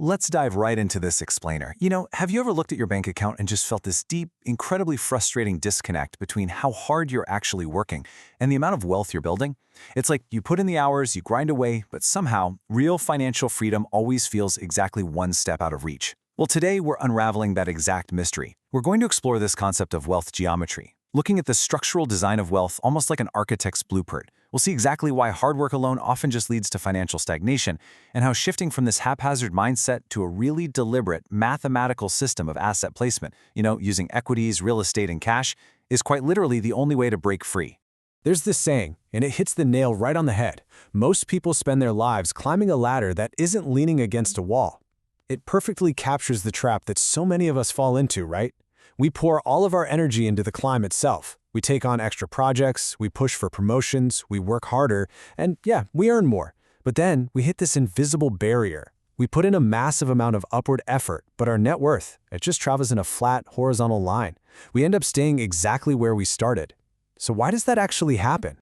Let's dive right into this explainer. Have you ever looked at your bank account and just felt this deep, incredibly frustrating disconnect between how hard you're actually working and the amount of wealth you're building? It's like you put in the hours, you grind away, but somehow, real financial freedom always feels exactly one step out of reach. Well, today we're unraveling that exact mystery. We're going to explore this concept of wealth geometry, looking at the structural design of wealth almost like an architect's blueprint. We'll see exactly why hard work alone often just leads to financial stagnation, and how shifting from this haphazard mindset to a really deliberate mathematical system of asset placement, using equities, real estate, and cash, is quite literally the only way to break free. There's this saying, and it hits the nail right on the head. Most people spend their lives climbing a ladder that isn't leaning against a wall. It perfectly captures the trap that so many of us fall into, right? We pour all of our energy into the climb itself. We take on extra projects, we push for promotions, we work harder, and yeah, we earn more. But then we hit this invisible barrier. We put in a massive amount of upward effort, but our net worth, it just travels in a flat, horizontal line. We end up staying exactly where we started. So why does that actually happen?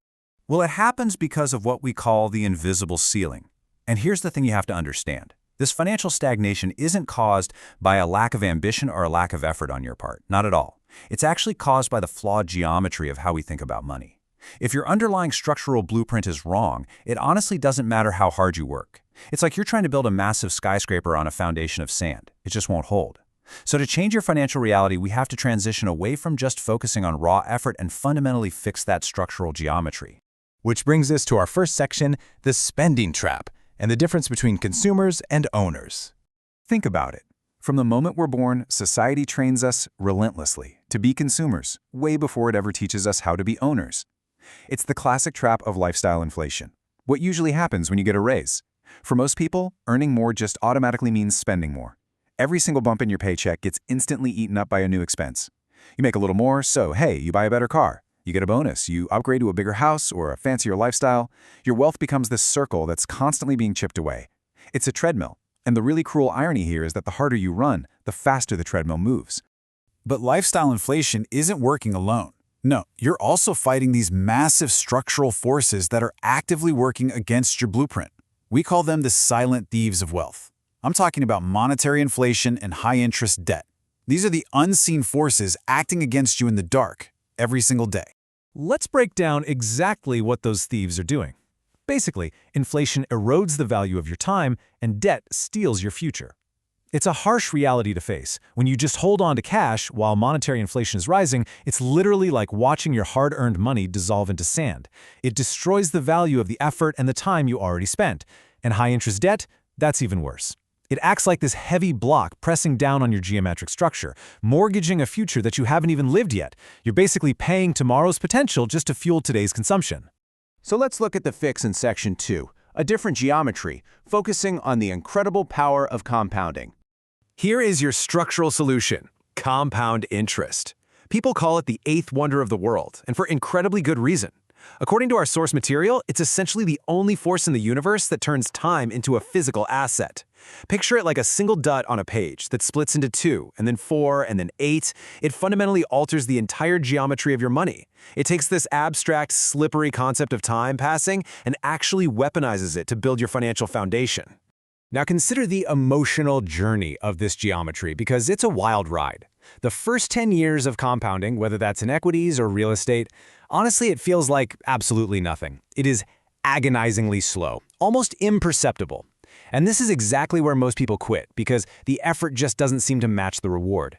Well, it happens because of what we call the invisible ceiling. And here's the thing you have to understand. This financial stagnation isn't caused by a lack of ambition or a lack of effort on your part. Not at all. It's actually caused by the flawed geometry of how we think about money. If your underlying structural blueprint is wrong, it honestly doesn't matter how hard you work. It's like you're trying to build a massive skyscraper on a foundation of sand. It just won't hold. So to change your financial reality, we have to transition away from just focusing on raw effort and fundamentally fix that structural geometry. Which brings us to our first section, the spending trap, and the difference between consumers and owners. Think about it. From the moment we're born, society trains us relentlessly to be consumers, way before it ever teaches us how to be owners. It's the classic trap of lifestyle inflation. What usually happens when you get a raise? For most people, earning more just automatically means spending more. Every single bump in your paycheck gets instantly eaten up by a new expense. You make a little more, so hey, you buy a better car. You get a bonus, you upgrade to a bigger house or a fancier lifestyle. Your wealth becomes this circle that's constantly being chipped away. It's a treadmill. And the really cruel irony here is that the harder you run, the faster the treadmill moves. But lifestyle inflation isn't working alone. No, you're also fighting these massive structural forces that are actively working against your blueprint. We call them the silent thieves of wealth. I'm talking about monetary inflation and high-interest debt. These are the unseen forces acting against you in the dark every single day. Let's break down exactly what those thieves are doing. Basically, inflation erodes the value of your time, and debt steals your future. It's a harsh reality to face. When you just hold on to cash while monetary inflation is rising, it's literally like watching your hard-earned money dissolve into sand. It destroys the value of the effort and the time you already spent. And high-interest debt? That's even worse. It acts like this heavy block pressing down on your geometric structure, mortgaging a future that you haven't even lived yet. You're basically paying tomorrow's potential just to fuel today's consumption. So let's look at the fix in Section 2, a different geometry, focusing on the incredible power of compounding. Here is your structural solution: compound interest. People call it the eighth wonder of the world, and for incredibly good reason. According to our source material, it's essentially the only force in the universe that turns time into a physical asset. Picture it like a single dot on a page that splits into 2, and then 4, and then 8. It fundamentally alters the entire geometry of your money. It takes this abstract, slippery concept of time passing and actually weaponizes it to build your financial foundation. Now consider the emotional journey of this geometry, because it's a wild ride. The first 10 years of compounding, whether that's in equities or real estate, honestly, it feels like absolutely nothing. It is agonizingly slow, almost imperceptible. And this is exactly where most people quit, because the effort just doesn't seem to match the reward.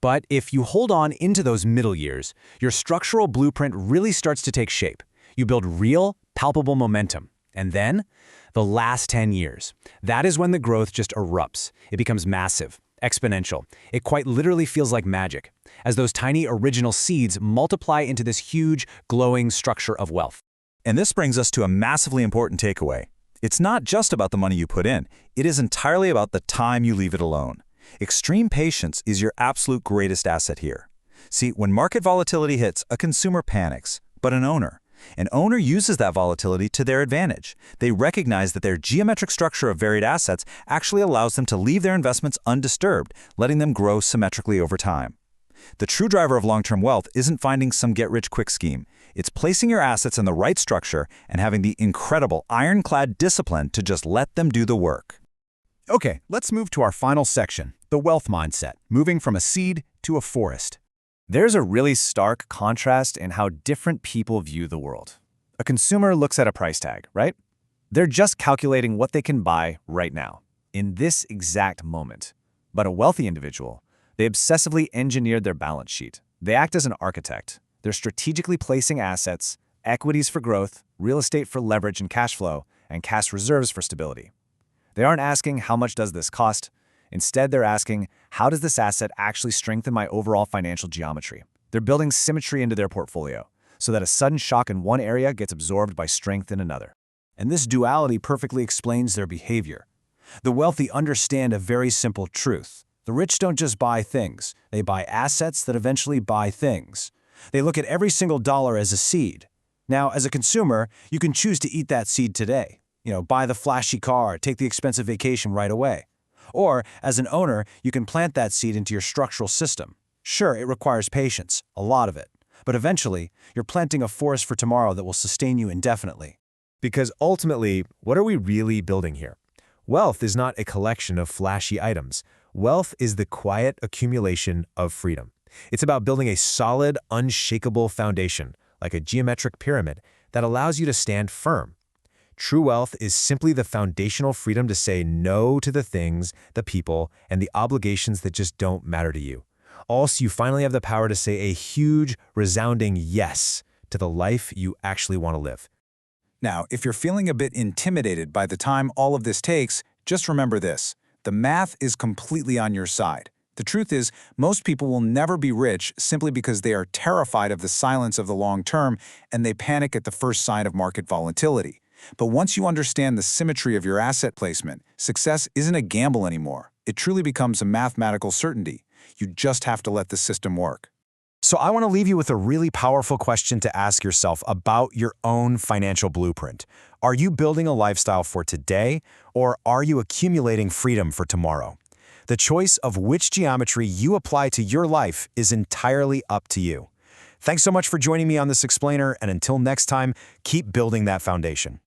But if you hold on into those middle years, your structural blueprint really starts to take shape. You build real, palpable momentum. And then, the last 10 years. That is when the growth just erupts. It becomes massive, exponential. It quite literally feels like magic, as those tiny original seeds multiply into this huge, glowing structure of wealth. And this brings us to a massively important takeaway. It's not just about the money you put in. It is entirely about the time you leave it alone. Extreme patience is your absolute greatest asset here. See, when market volatility hits, a consumer panics, but an owner uses that volatility to their advantage. They recognize that their geometric structure of varied assets actually allows them to leave their investments undisturbed, letting them grow symmetrically over time. The true driver of long-term wealth isn't finding some get-rich-quick scheme. It's placing your assets in the right structure and having the incredible ironclad discipline to just let them do the work. Okay, let's move to our final section, the wealth mindset, moving from a seed to a forest. There's a really stark contrast in how different people view the world. A consumer looks at a price tag, right? They're just calculating what they can buy right now, in this exact moment. But a wealthy individual, they obsessively engineered their balance sheet. They act as an architect. They're strategically placing assets, equities for growth, real estate for leverage and cash flow, and cash reserves for stability. They aren't asking, how much does this cost? Instead, they're asking, how does this asset actually strengthen my overall financial geometry? They're building symmetry into their portfolio, so that a sudden shock in one area gets absorbed by strength in another. And this duality perfectly explains their behavior. The wealthy understand a very simple truth. The rich don't just buy things, they buy assets that eventually buy things. They look at every single dollar as a seed. Now, as a consumer, you can choose to eat that seed today. Buy the flashy car, take the expensive vacation right away. Or, as an owner, you can plant that seed into your structural system. Sure, it requires patience, a lot of it. But eventually, you're planting a forest for tomorrow that will sustain you indefinitely. Because ultimately, what are we really building here? Wealth is not a collection of flashy items. Wealth is the quiet accumulation of freedom. It's about building a solid, unshakable foundation, like a geometric pyramid, that allows you to stand firm. True wealth is simply the foundational freedom to say no to the things, the people, and the obligations that just don't matter to you. Also, you finally have the power to say a huge, resounding yes to the life you actually want to live. Now, if you're feeling a bit intimidated by the time all of this takes, just remember this. The math is completely on your side. The truth is, most people will never be rich simply because they are terrified of the silence of the long term and they panic at the first sign of market volatility. But once you understand the symmetry of your asset placement, success isn't a gamble anymore. It truly becomes a mathematical certainty. You just have to let the system work. So I want to leave you with a really powerful question to ask yourself about your own financial blueprint. Are you building a lifestyle for today, or are you accumulating freedom for tomorrow? The choice of which geometry you apply to your life is entirely up to you. Thanks so much for joining me on this explainer, and until next time, keep building that foundation.